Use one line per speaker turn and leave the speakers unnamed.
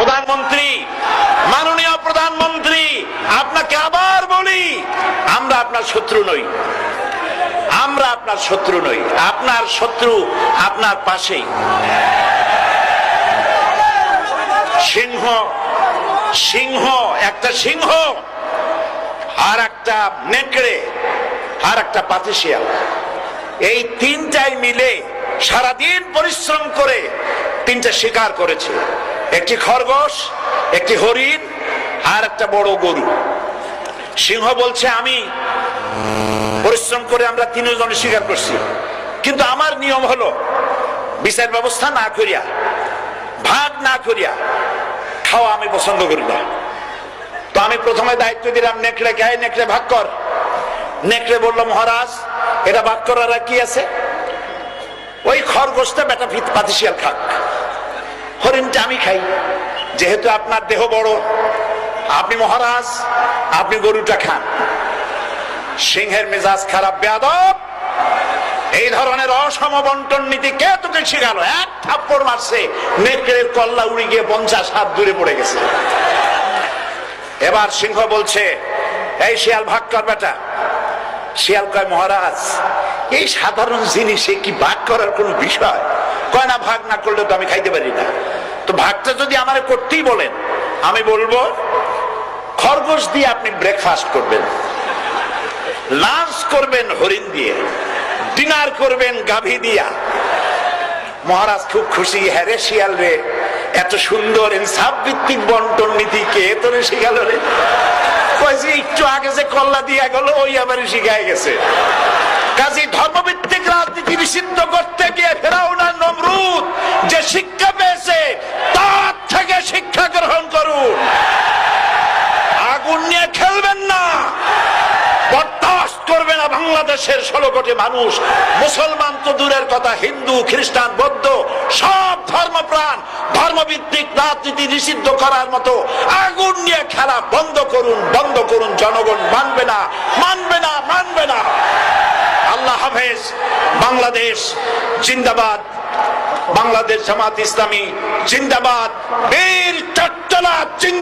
প্রধানমন্ত্রী, মাননীয় প্রধানমন্ত্রী, আপনাকে আবার বলি, আমরা আপনার শত্রু নই, আমরা আপনার শত্রু নই, আপনার শত্রু আপনার পাশেই। সিংহ, সিংহ, একটা সিংহ আর একটা নেকড়ে আর একটা পাতিশিয়াল, এই তিনটাই মিলে সারাদিন পরিশ্রম করে তিনটা শিকার করেছে। একটি খরগোশ, একটি হরিণ আর একটা বড় গরু। সিংহ বলছে আমি পরিশ্রম করে আমরা তিনজনে শিকার করছি, কিন্তু আমার নিয়ম হলো বিচার ব্যবস্থা না করিয়া, ভাগ না করিয়া খাওয়া আমি পছন্দ করি না। তো আমি প্রথমে দায়িত্ব দিলাম নেকড়ে কে, নেকড়ে ভাগ কর। নেকড়ে বলল মহারাজ এটা ভাগ করার কি আছে, ওই খরগোশটা বেটা পাতিশিয়াল খাক, হরিণটা আমি খাই, যেহেতু আপনার দেহ বড়, আপনি মহারাজ আপনি গরুটা খান। সিংহের মেজাজ খারাপ, বেয়াদব, এই ধরনের অসম বন্টন নীতি কে তোকে শিখালো? এক থাপ্পড় মারছে, নেকড়ের কল্লা উড়ে গিয়ে 50 হাত দূরে পড়ে গেছে। এবার সিংহ বলছে এই শিয়াল ভাগ কর বেটা। শিয়াল কয় মহারাজ এই সাধারণ জিনিসে কি ভাগ করার কোন বিষয়? কয় না, ভাগ না করলে তো আমি খাইতে পারি না। তো ভাগটা যদি আমার করতেই বলেন, আমি বলবো খরগোশ দিয়ে আপনি ব্রেকফাস্ট করবেন, লাঞ্চ করবেন হরিণ দিয়ে, ডিনার করবেন গাভী দিয়া। মহারাজ খুব খুশি, হ্যাঁ রে শিয়াল রে, এত সুন্দর ইনসাফ ভিত্তিক বন্টন নীতি কে তোরে শিখাল রে? কয়েছে একটু আগে যে কল্লা দিয়া গেল ওই আবার শিখাই গেছে। কাজী ধর্মভিত্তিক রাজনীতি নিষিদ্ধ করতে গিয়ে ফেরাউন আর নমরুদ যে শিক্ষা পেয়েছে তার থেকে শিক্ষা গ্রহণ করুন। আগুন নিয়ে খেলবেন না, বরদাস্ত করবে না বাংলাদেশের 16 কোটি মানুষ। মুসলমান তো দূরের কথা, হিন্দু, খ্রিস্টান, বৌদ্ধ সব ধর্মপ্রাণ ধর্মভিত্তিক রাজনীতি নিষিদ্ধ করার মতো আগুন নিয়ে খেলা বন্ধ করুন, বন্ধ করুন। জনগণ মানবে না, মানবে না, মানবে না। আল্লাহ হাফেজ। বাংলাদেশ জিন্দাবাদ, বাংলাদেশ জামাত ইসলামী জিন্দাবাদ, বীর চট্টলা